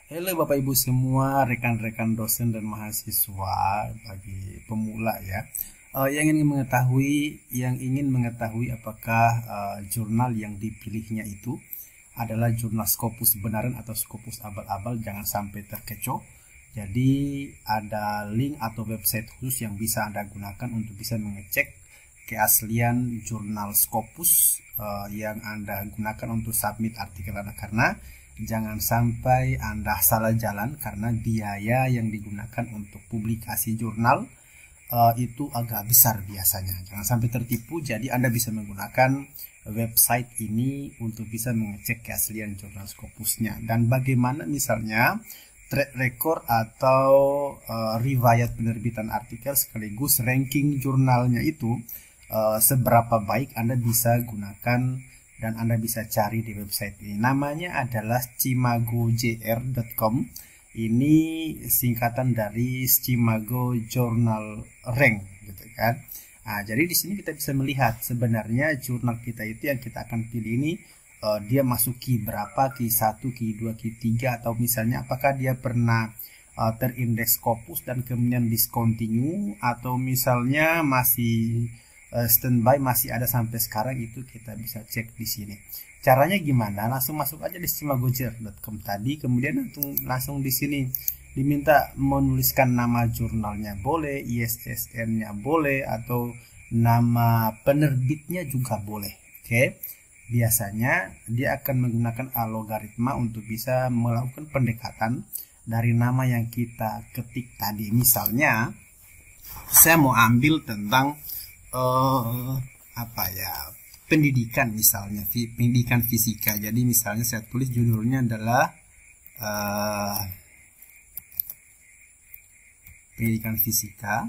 Halo Bapak Ibu semua, rekan-rekan dosen dan mahasiswa bagi pemula ya. Yang ingin mengetahui apakah jurnal yang dipilihnya itu adalah jurnal Scopus benaran atau Scopus abal-abal, jangan sampai terkecoh. Jadi ada link atau website khusus yang bisa Anda gunakan untuk bisa mengecek keaslian jurnal Scopus yang Anda gunakan untuk submit artikel Anda, karena jangan sampai Anda salah jalan karena biaya yang digunakan untuk publikasi jurnal itu agak besar biasanya. Jangan sampai tertipu, jadi Anda bisa menggunakan website ini untuk bisa mengecek keaslian jurnal Scopusnya. Dan bagaimana misalnya track record atau riwayat penerbitan artikel sekaligus ranking jurnalnya itu seberapa baik, Anda bisa gunakan dan Anda bisa cari di website ini. Namanya adalah scimagojr.com. Ini singkatan dari Scimago Journal Rank, gitu kan. Nah, jadi di sini kita bisa melihat sebenarnya jurnal kita itu yang kita akan pilih ini dia masuk key berapa, key 1, key 2, key 3, atau misalnya apakah dia pernah terindeks Scopus dan kemudian discontinue, atau misalnya masih standby, masih ada sampai sekarang. Itu kita bisa cek di sini. Caranya gimana? Langsung masuk aja di scimagojr.com tadi, kemudian langsung di sini diminta menuliskan nama jurnalnya boleh, ISSN-nya boleh, atau nama penerbitnya juga boleh. Oke. Biasanya dia akan menggunakan algoritma untuk bisa melakukan pendekatan dari nama yang kita ketik tadi. Misalnya saya mau ambil tentang pendidikan, misalnya pendidikan fisika. Jadi misalnya saya tulis judulnya adalah pendidikan fisika,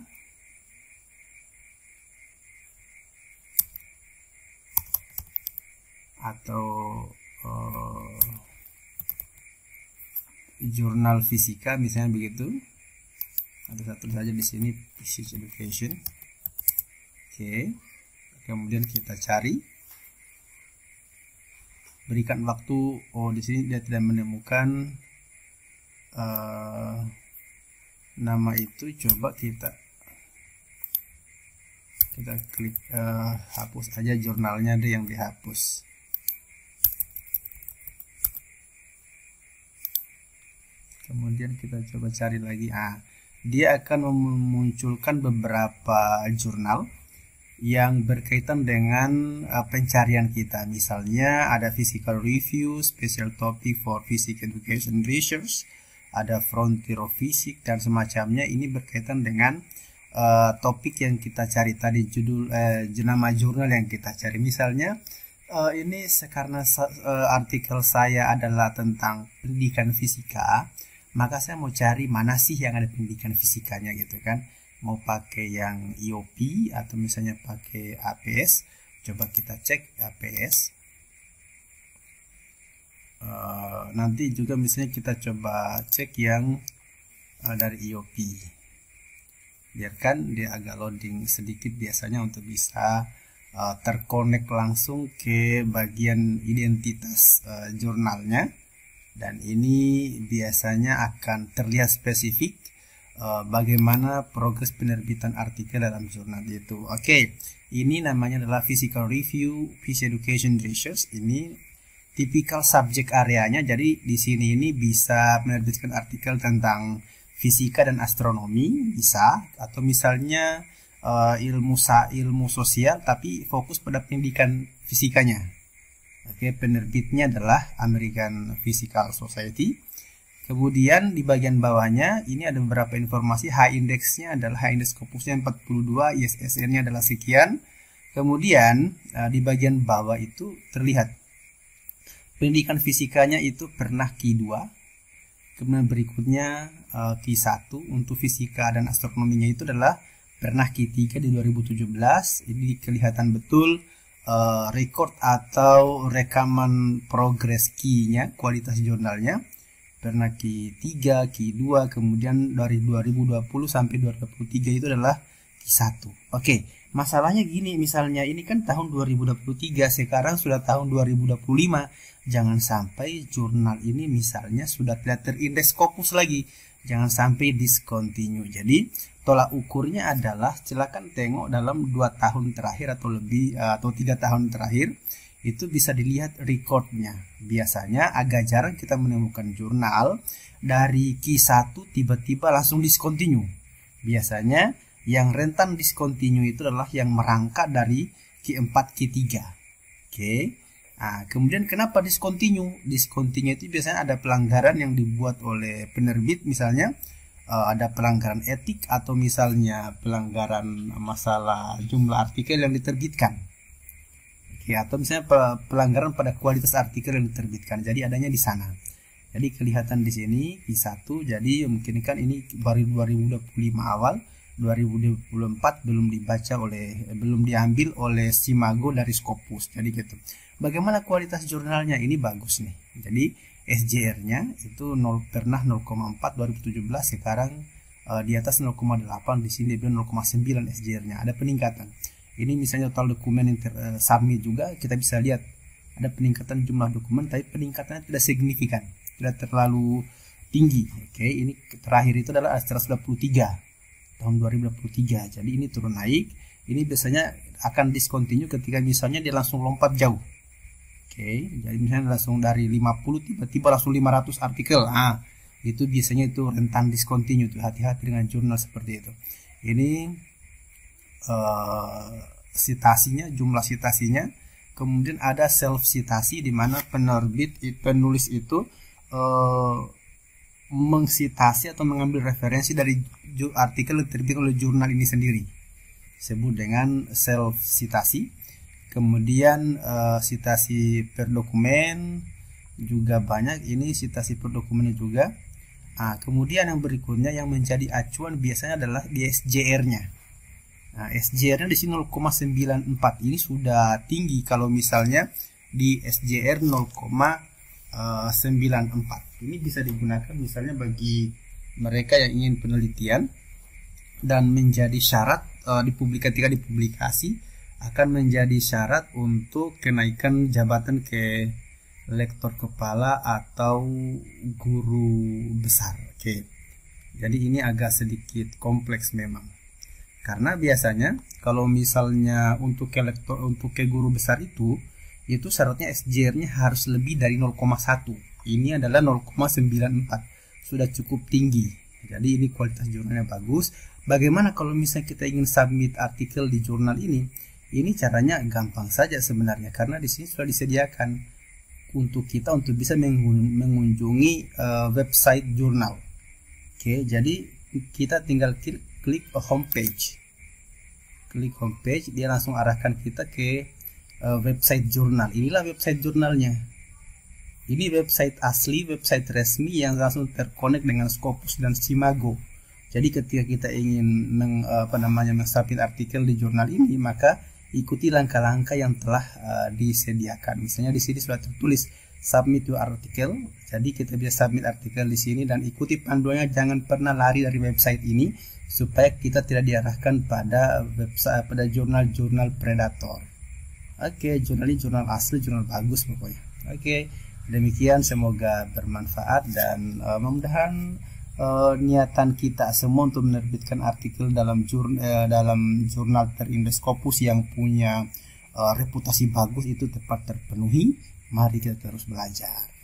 atau jurnal fisika misalnya begitu. Ada satu saja di sini, Physics Education. Oke, kemudian kita cari, berikan waktu. Oh, di sini dia tidak menemukan nama itu. Coba kita klik hapus aja jurnalnya deh yang dihapus. Kemudian kita coba cari lagi. Dia akan memunculkan beberapa jurnal yang berkaitan dengan pencarian kita. Misalnya ada Physical Review, Special Topic for Physics Education Research, ada Frontier of Physics, dan semacamnya. Ini berkaitan dengan topik yang kita cari tadi, judul nama jurnal yang kita cari. Misalnya ini karena artikel saya adalah tentang pendidikan fisika, maka saya mau cari mana sih yang ada pendidikan fisikanya, gitu kan. Mau pakai yang IOP atau misalnya pakai APS. Coba kita cek APS. Nanti juga misalnya kita coba cek yang dari IOP. Biarkan dia agak loading sedikit biasanya untuk bisa terkonek langsung ke bagian identitas jurnalnya. Dan ini biasanya akan terlihat spesifik bagaimana progres penerbitan artikel dalam jurnal itu. Oke, ini namanya adalah Physical Review, Physics Education Research. Ini tipikal subject areanya. Jadi di sini ini bisa menerbitkan artikel tentang fisika dan astronomi, bisa, atau misalnya ilmu sosial tapi fokus pada pendidikan fisikanya. Oke, penerbitnya adalah American Physical Society. Kemudian di bagian bawahnya ini ada beberapa informasi. High indexnya adalah high index Scopusnya 42, ISSN-nya adalah sekian. Kemudian di bagian bawah itu terlihat pendidikan fisikanya itu pernah Q 2. Kemudian berikutnya Q 1 untuk fisika dan astronominya itu adalah pernah Q 3 di 2017. Ini kelihatan betul record atau rekaman progres key-nya, kualitas jurnalnya. Pernah Q 3, Q 2, kemudian dari 2020 sampai 2023 itu adalah Q 1. Oke, Masalahnya gini, misalnya ini kan tahun 2023, sekarang sudah tahun 2025. Jangan sampai jurnal ini misalnya sudah tidak terindeks Scopus lagi. Jangan sampai discontinue. Jadi tolak ukurnya adalah silakan tengok dalam 2 tahun terakhir atau lebih atau 3 tahun terakhir itu bisa dilihat recordnya. Biasanya agak jarang kita menemukan jurnal dari Q1 tiba-tiba langsung discontinue. Biasanya yang rentan discontinue itu adalah yang merangkak dari Q4 Q3. Oke. Nah, kemudian kenapa discontinue? Discontinue itu biasanya ada pelanggaran yang dibuat oleh penerbit, misalnya ada pelanggaran etik atau misalnya pelanggaran masalah jumlah artikel yang diterbitkan. Oke, atau misalnya pelanggaran pada kualitas artikel yang diterbitkan. Jadi adanya di sana. Jadi kelihatan di sini Q1, jadi mungkin kan ini baru 2025 awal, 2024 belum diambil oleh Simago dari Scopus. Jadi gitu. Bagaimana kualitas jurnalnya? Ini bagus nih. Jadi SJR-nya itu pernah 0,4 2017, sekarang di atas 0,8, di sini dia 0,9 SJR-nya. Ada peningkatan. Ini misalnya total dokumen yang submit juga kita bisa lihat ada peningkatan jumlah dokumen, tapi peningkatannya tidak signifikan, tidak terlalu tinggi. Oke, ini terakhir itu adalah 123 tahun 2023. Jadi ini turun naik. Ini biasanya akan discontinue ketika misalnya dia langsung lompat jauh. Oke, jadi misalnya langsung dari 50 tiba-tiba langsung 500 artikel. Nah, itu biasanya itu rentan discontinue tuh. Hati-hati dengan jurnal seperti itu. Ini citasinya, jumlah citasinya. Kemudian ada self citasi di mana penulis itu mengsitasi atau mengambil referensi dari artikel yang terbit oleh jurnal ini sendiri. Disebut dengan self citasi. Kemudian citasi per dokumen juga banyak, ini citasi per dokumennya juga. Kemudian yang berikutnya yang menjadi acuan biasanya adalah di SJR-nya. SJR-nya di sini 0,94, ini sudah tinggi kalau misalnya di SJR 0,94. Ini bisa digunakan misalnya bagi mereka yang ingin penelitian dan menjadi syarat ketika dipublikasi akan menjadi syarat untuk kenaikan jabatan ke lektor kepala atau guru besar. Oke. Jadi ini agak sedikit kompleks memang. Karena biasanya kalau misalnya untuk ke guru besar itu syaratnya SJR-nya harus lebih dari 0,1. Ini adalah 0,94. Sudah cukup tinggi. Jadi ini kualitas jurnalnya bagus. Bagaimana kalau misalnya kita ingin submit artikel di jurnal ini? Ini caranya gampang saja sebenarnya, karena di sini sudah disediakan untuk kita untuk bisa mengunjungi website jurnal. Oke, jadi kita tinggal klik homepage. Klik homepage, dia langsung arahkan kita ke website jurnal. Inilah website jurnalnya. Ini website asli, website resmi yang langsung terkonek dengan Scopus dan Simago. Jadi ketika kita ingin mensubmit artikel di jurnal ini, maka ikuti langkah-langkah yang telah disediakan. Misalnya di sini sudah tertulis submit your article. Jadi kita bisa submit artikel di sini dan ikuti panduannya, jangan pernah lari dari website ini supaya kita tidak diarahkan pada website pada jurnal-jurnal predator. Oke, jurnal ini jurnal asli, jurnal bagus pokoknya. Oke, demikian, semoga bermanfaat dan mudah-mudahan niatan kita semua untuk menerbitkan artikel dalam jurnal terindeks Scopus yang punya reputasi bagus itu tepat terpenuhi. Mari kita terus belajar.